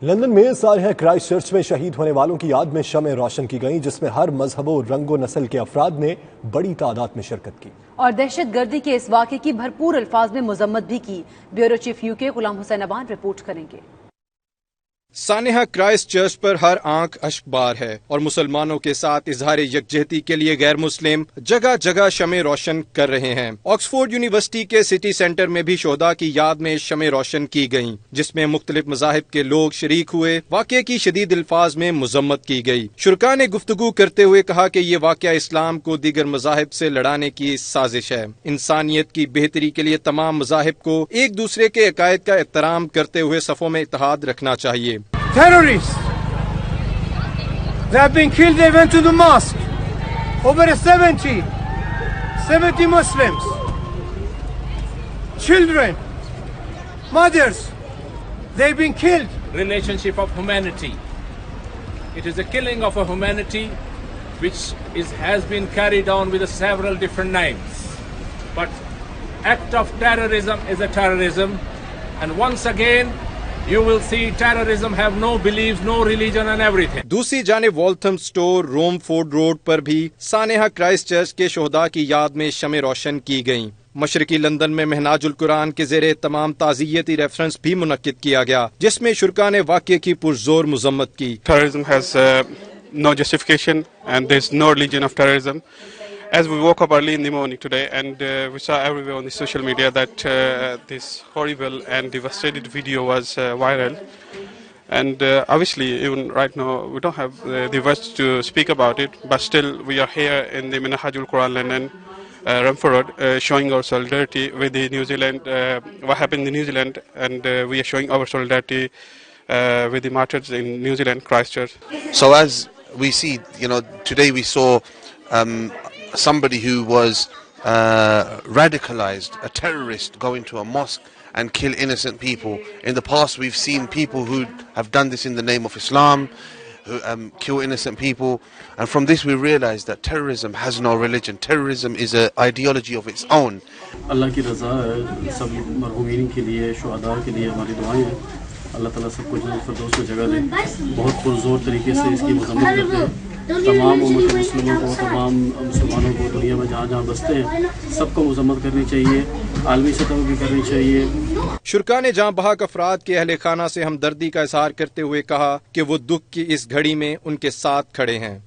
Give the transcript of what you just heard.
London में सानहा Christ church में शहीद होने वालों की याद में शमें रोशन की गईं, जिसमें हर मजहबों, रंगो नस्ल के अफराद ने बड़ी तादाद में शिरकत की और दहशतगर्दी के इस वाक़े की भरपूर अल्फाज में मजम्मत भी की। Bureau chief UK Ghulam Hussain Aban report करेंगे। सानहा क्राइस्ट चर्च पर हर आंख अश्कबार है और मुसलमानों के साथ इजहार यकजहती के लिए गैर मुस्लिम जगह जगह शमें रोशन कर रहे हैं। ऑक्सफोर्ड यूनिवर्सिटी के सिटी सेंटर में भी शोहदा की याद में शमें रोशन की गईं, जिसमें मुख्तलिफ मज़ाहिब के लोग शरीक हुए। वाक़े की शदीद अल्फाज में मजम्मत की गई। शुरका ने गुफ्तगू करते हुए कहा कि ये वाक़या इस्लाम को दीगर मज़ाहिब से लड़ाने की साजिश है। इंसानियत की बेहतरी के लिए तमाम मज़ाहिब को एक दूसरे के अकायद का एहतराम करते हुए सफ़ों में इत्तेहाद रखना चाहिए। Terrorists, they have been killed. They went to the mosque. Over 70 Muslims, children, mothers, they've been killed. Relationship of humanity. It is a killing of a humanity which has been carried on with several different names. But act of terrorism is a terrorism, and once again you will see terrorism have no beliefs, no religion and everything. दूसरी जानिब Waltham store, रोमफोर्ड road पर भी सानहा Christ church के शोहदा की याद में शमें रोशन की गईं। मशरकी लंदन में महनाजुल कुरान के ज़ेरे तमाम ताज़ियती रेफरेंस भी मुनक्किद किया गया, जिसमें शुरका ने वाक़े की पुरजोर मजम्मत की। Terrorism has no justification and there is no religion of terrorism. As we woke up early in the morning today and we saw everywhere on the social media that this horrible and devastated video was viral. And obviously, even right now, we don't have the words to speak about it, but still we are here in the Minhajul Quran London, Romford Road, showing our solidarity with the New Zealand, what happened in New Zealand, and we are showing our solidarity with the martyrs in New Zealand, Christchurch. So as we see, today we saw somebody who was radicalized, a terrorist, go into a mosque and kill innocent people. In the past we've seen people who have done this in the name of Islam, who kill innocent people, and from this we realize that terrorism has no religion. Terrorism is an ideology of its own. अल्लाह की रज़ा है, सब मरहूमीन के लिए, शुहदा के लिए हमारी दुआएं हैं। अल्लाह ताला सबको जन्नत फिरदौस में जगह दे। बहुत पुरजोर तरीके से इसकी मजम्मत करते हैं। तमाम उम्मत मुस्लिमों को, तमाम मुसलमानों को दुनिया में जहाँ जहाँ बसते हैं सबको मजम्मत करनी चाहिए, आलमी सतह पर भी करनी चाहिए। शुरका ने जहाँ बहक अफराद के अहले खाना से हमदर्दी का इजहार करते हुए कहा कि वो दुख की इस घड़ी में उनके साथ खड़े हैं।